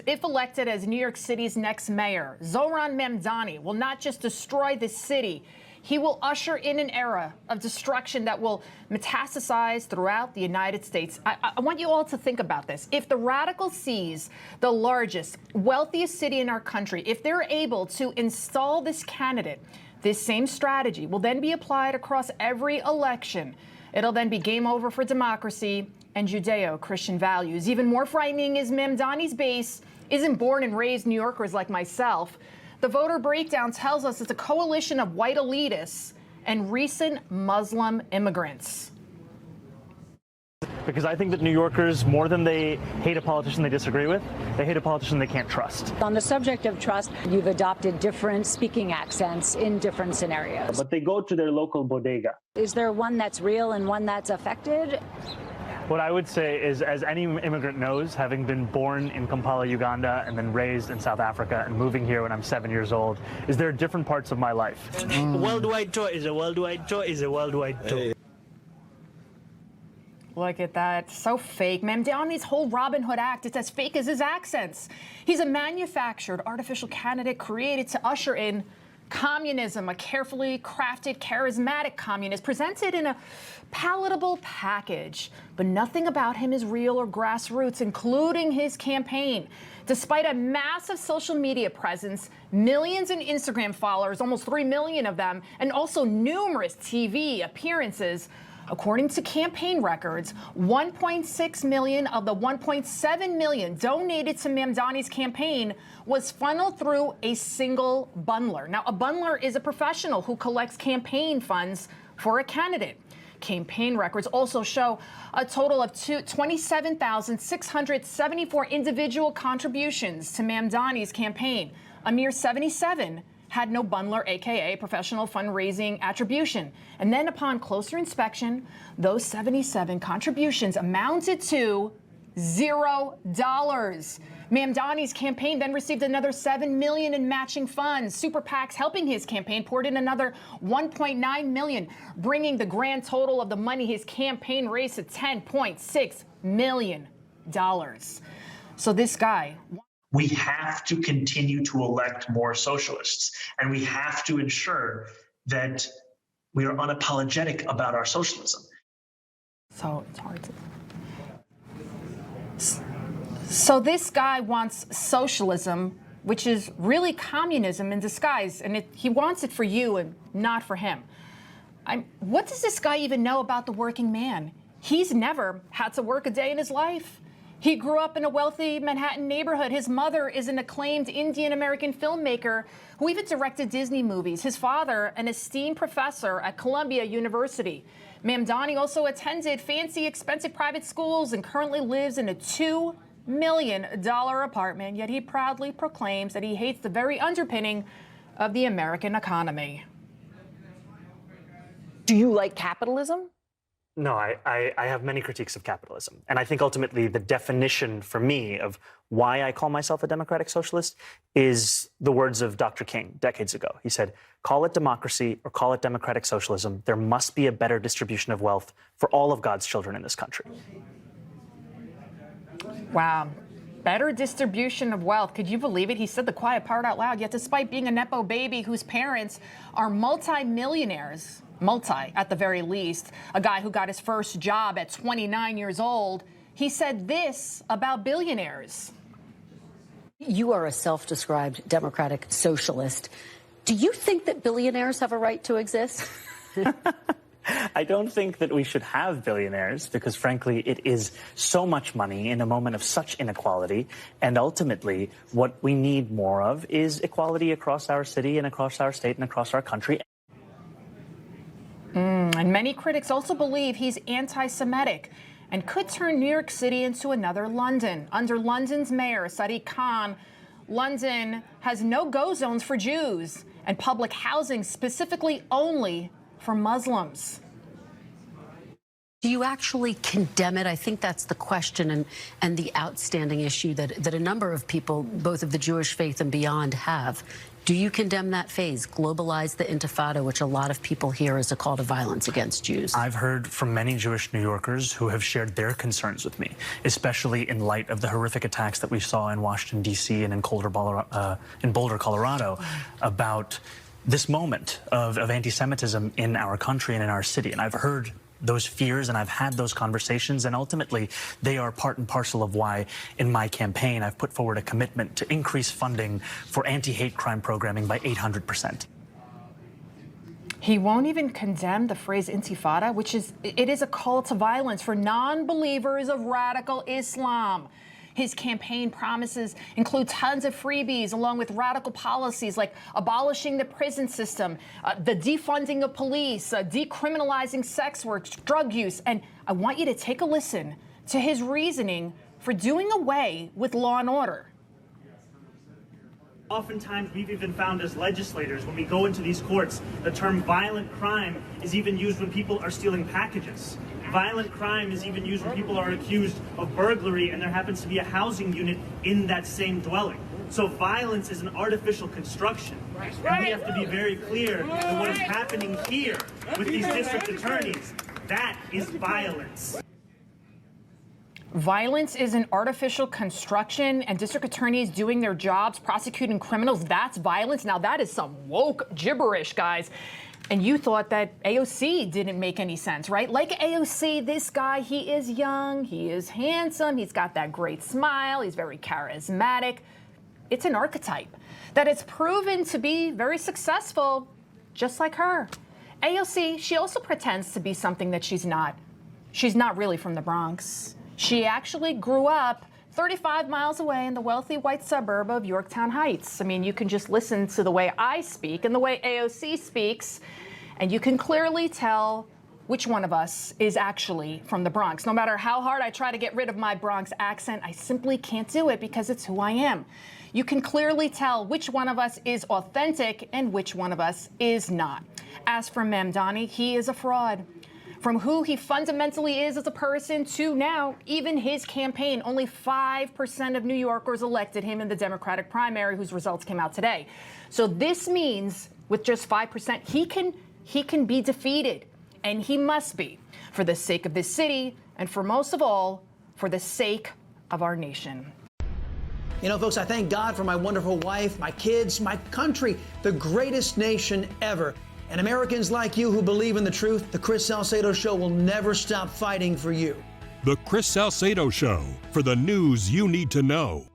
if elected as New York City's next mayor, Zohran Mamdani will not just destroy the city, he will usher in an era of destruction that will metastasize throughout the United States. I want you all to think about this. If the radicals seize the largest, wealthiest city in our country, if they're able to install this candidate, this same strategy will then be applied across every election. It'll then be game over for democracy and Judeo-Christian values. Even more frightening is Mamdani's base isn't born and raised New Yorkers like myself. The voter breakdown tells us it's a coalition of white elitists and recent Muslim immigrants. Because I think that New Yorkers, more than they hate a politician they disagree with, they hate a politician they can't trust. On the subject of trust, you've adopted different speaking accents in different scenarios. But they go to their local bodega. Is there one that's real and one that's affected? What I would say is, as any immigrant knows, having been born in Kampala, Uganda, and then raised in South Africa and moving here when I'm 7 years old, is there are different parts of my life. Worldwide tour is a worldwide tour is a worldwide tour. Look at that. So fake. Mamdani's whole Robin Hood act, it's as fake as his accents. He's a manufactured artificial candidate created to usher in communism, a carefully crafted, charismatic communist presented in a palatable package. But nothing about him is real or grassroots, including his campaign. Despite a massive social media presence, millions in Instagram followers, almost 3 million of them, and also numerous TV appearances, according to campaign records, 1.6 million of the 1.7 million donated to Mamdani's campaign was funneled through a single bundler. Now, a bundler is a professional who collects campaign funds for a candidate. Campaign records also show a total of 27,674 individual contributions to Mamdani's campaign. A mere 77 had no bundler, aka professional fundraising attribution. And then upon closer inspection, those 77 contributions amounted to $0. Mamdani's campaign then received another $7 million in matching funds. Super PACs helping his campaign poured in another $1.9 million, bringing the grand total of the money his campaign raised to $10.6 million. So this guy... We have to continue to elect more socialists, and we have to ensure that we are unapologetic about our socialism. So it's hard to... So this guy wants socialism, which is really communism in disguise, and he wants it for you and not for him. What does this guy even know about the working man? He's never had to work a day in his life. He grew up in a wealthy Manhattan neighborhood. His mother is an acclaimed Indian-American filmmaker who even directed Disney movies. His father, an esteemed professor at Columbia University. Mamdani also attended fancy, expensive private schools and currently lives in a $2 million apartment, yet he proudly proclaims that he hates the very underpinning of the American economy. Do you like capitalism? No, I have many critiques of capitalism. And I think ultimately the definition for me of why I call myself a democratic socialist is the words of Dr. King decades ago. He said, call it democracy or call it democratic socialism. There must be a better distribution of wealth for all of God's children in this country. Wow. Better distribution of wealth. Could you believe it? He said the quiet part out loud. Yet despite being a Nepo baby whose parents are multi-millionaires, at the very least, a guy who got his first job at 29 years old, he said this about billionaires. You are a self-described democratic socialist. Do you think that billionaires have a right to exist? I don't think that we should have billionaires because, frankly, it is so much money in a moment of such inequality. And ultimately, what we need more of is equality across our city and across our state and across our country. And many critics also believe he's anti-Semitic and could turn New York City into another London. Under London's mayor, Sadiq Khan, London has no-go zones for Jews and public housing specifically only for Muslims. Do you actually condemn it? I think that's the question and the outstanding issue that a number of people, both of the Jewish faith and beyond, have. Do you condemn that phase, globalize the intifada, which a lot of people hear as a call to violence against Jews? I've heard from many Jewish New Yorkers who have shared their concerns with me, especially in light of the horrific attacks that we saw in Washington, D.C. and in Boulder, Colorado, about this moment of anti-Semitism in our country and in our city. And I've heard those fears, and I've had those conversations, and ultimately they are part and parcel of why in my campaign I've put forward a commitment to increase funding for anti-hate crime programming by 800%. He won't even condemn the phrase intifada, which is a call to violence for non-believers of radical Islam. His campaign promises include tons of freebies, along with radical policies like abolishing the prison system, the defunding of police, decriminalizing sex work, drug use. And I want you to take a listen to his reasoning for doing away with law and order. Oftentimes, we've even found as legislators, when we go into these courts, the term violent crime is even used when people are stealing packages. Violent crime is even used when people are accused of burglary and there happens to be a housing unit in that same dwelling. So violence is an artificial construction. And we have to be very clear that what is happening here with these district attorneys, that is violence. Violence is an artificial construction, and district attorneys doing their jobs, prosecuting criminals, that's violence. Now that is some woke gibberish, guys. And you thought that AOC didn't make any sense, right? Like AOC, this guy, he is young, he is handsome, he's got that great smile, he's very charismatic. It's an archetype that has proven to be very successful, just like her. AOC, she also pretends to be something that she's not. She's not really from the Bronx. She actually grew up 35 miles away in the wealthy white suburb of Yorktown Heights. I mean, you can just listen to the way I speak and the way AOC speaks, and you can clearly tell which one of us is actually from the Bronx. No matter how hard I try to get rid of my Bronx accent, I simply can't do it because it's who I am. You can clearly tell which one of us is authentic and which one of us is not. As for Mamdani, he is a fraud. From who he fundamentally is as a person to now, even his campaign, only 5% of New Yorkers elected him in the Democratic primary, whose results came out today. So this means with just 5%, he can be defeated, and he must be, for the sake of this city, and for most of all, for the sake of our nation. You know, folks, I thank God for my wonderful wife, my kids, my country, the greatest nation ever. And Americans like you who believe in the truth, the Chris Salcedo Show will never stop fighting for you. The Chris Salcedo Show, for the news you need to know.